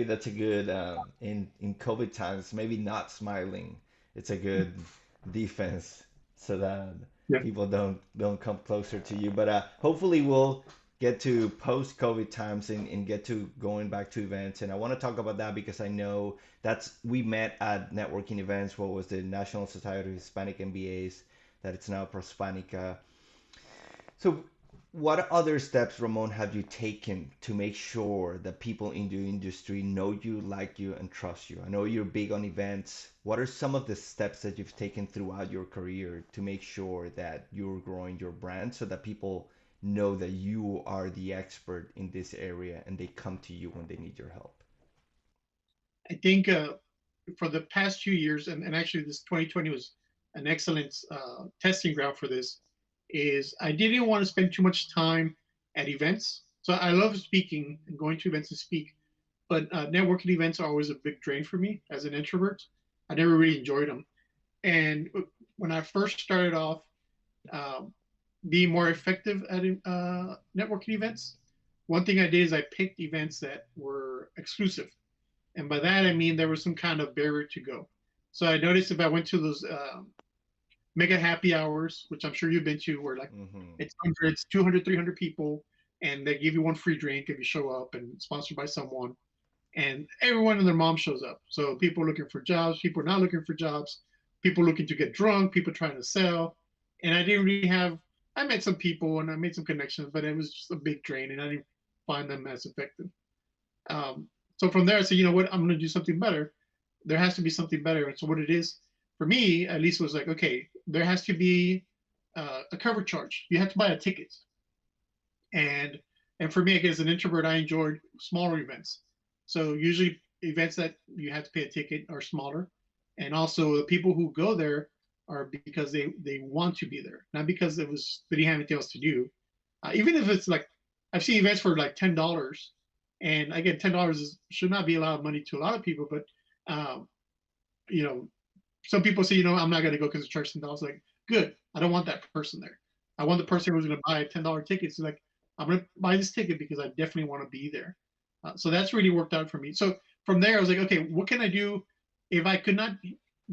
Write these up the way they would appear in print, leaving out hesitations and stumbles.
maybe that's a good in COVID times. Maybe not smiling. It's a good defense so that Yeah. people don't come closer to you. But hopefully we'll get to post COVID times and get to going back to events. And I want to talk about that because I know that's we met at networking events. What was the National Society of Hispanic MBAs? That it's now Prospanica. So, what other steps, Ramon, have you taken to make sure that people in the industry know you, like you, and trust you? I know you're big on events. What are some of the steps that you've taken throughout your career to make sure that you're growing your brand so that people know that you are the expert in this area and they come to you when they need your help? I think for the past few years, and actually this 2020 was an excellent testing ground for this, is I didn't want to spend too much time at events. So I love speaking and going to events to speak, but networking events are always a big drain for me as an introvert. I never really enjoyed them. And when I first started off um, being more effective at networking events, one thing I did is I picked events that were exclusive. And by that, I mean there was some kind of barrier to go. So I noticed if I went to those mega happy hours, which I'm sure you've been to, where like Hmm. it's hundreds, 200, 300 people, and they give you one free drink if you show up and sponsored by someone. And everyone and their mom shows up. So people looking for jobs, people not looking for jobs, people looking to get drunk, people trying to sell. And I didn't really have, I met some people and I made some connections, but it was just a big drain and I didn't find them as effective. Um, so from there, I said, you know what, I'm going to do something better. There has to be something better. And so what it is for me, at least, was like, okay, there has to be a cover charge. You have to buy a ticket. And and for me, as an introvert, I enjoyed smaller events. So usually events that you have to pay a ticket are smaller, and also the people who go there are because they want to be there, not because it was they didn't have anything else to do. Even if it's like I've seen events for like $10, and again, $10 should not be a lot of money to a lot of people, but um, you know, some people say, I'm not going to go because it's charged $10. Like, good, I don't want that person there. I want the person who's going to buy a $10 ticket. So like, I'm going to buy this ticket because I definitely want to be there. So that's really worked out for me. So from there, I was like, okay, what can I do if I could not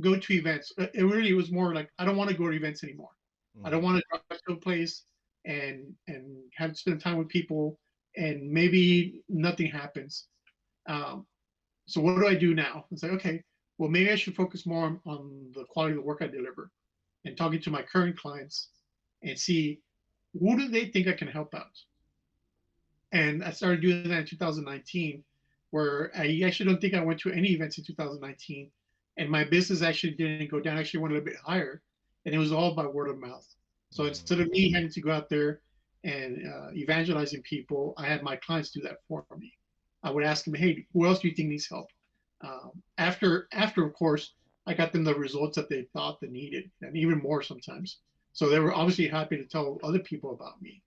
go to events? It really was more like I don't want to go to events anymore. I don't Hmm. want to drive to a place and have to spend time with people and maybe nothing happens. Um, so what do I do now? It's like, okay, well, maybe I should focus more on the quality of the work I deliver and talking to my current clients and see who do they think I can help out. And I started doing that in 2019, where I actually don't think I went to any events in 2019. And my business actually didn't go down, actually went a little bit higher. And it was all by word of mouth. So Hmm. instead of me having to go out there and evangelizing people, I had my clients do that for me. I would ask them, hey, who else do you think needs help? After, of course, I got them the results that they thought they needed, and even more sometimes. So they were obviously happy to tell other people about me.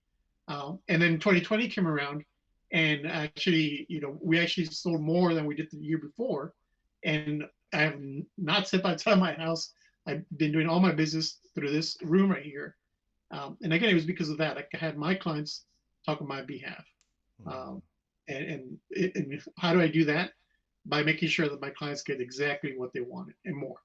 And then 2020 came around, and actually, we actually sold more than we did the year before. And I have not stepped outside of my house. I've been doing all my business through this room right here. And again, it was because of that. Like I had my clients talk on my behalf. Hmm. Um, and how do I do that? By making sure that my clients get exactly what they wanted and more.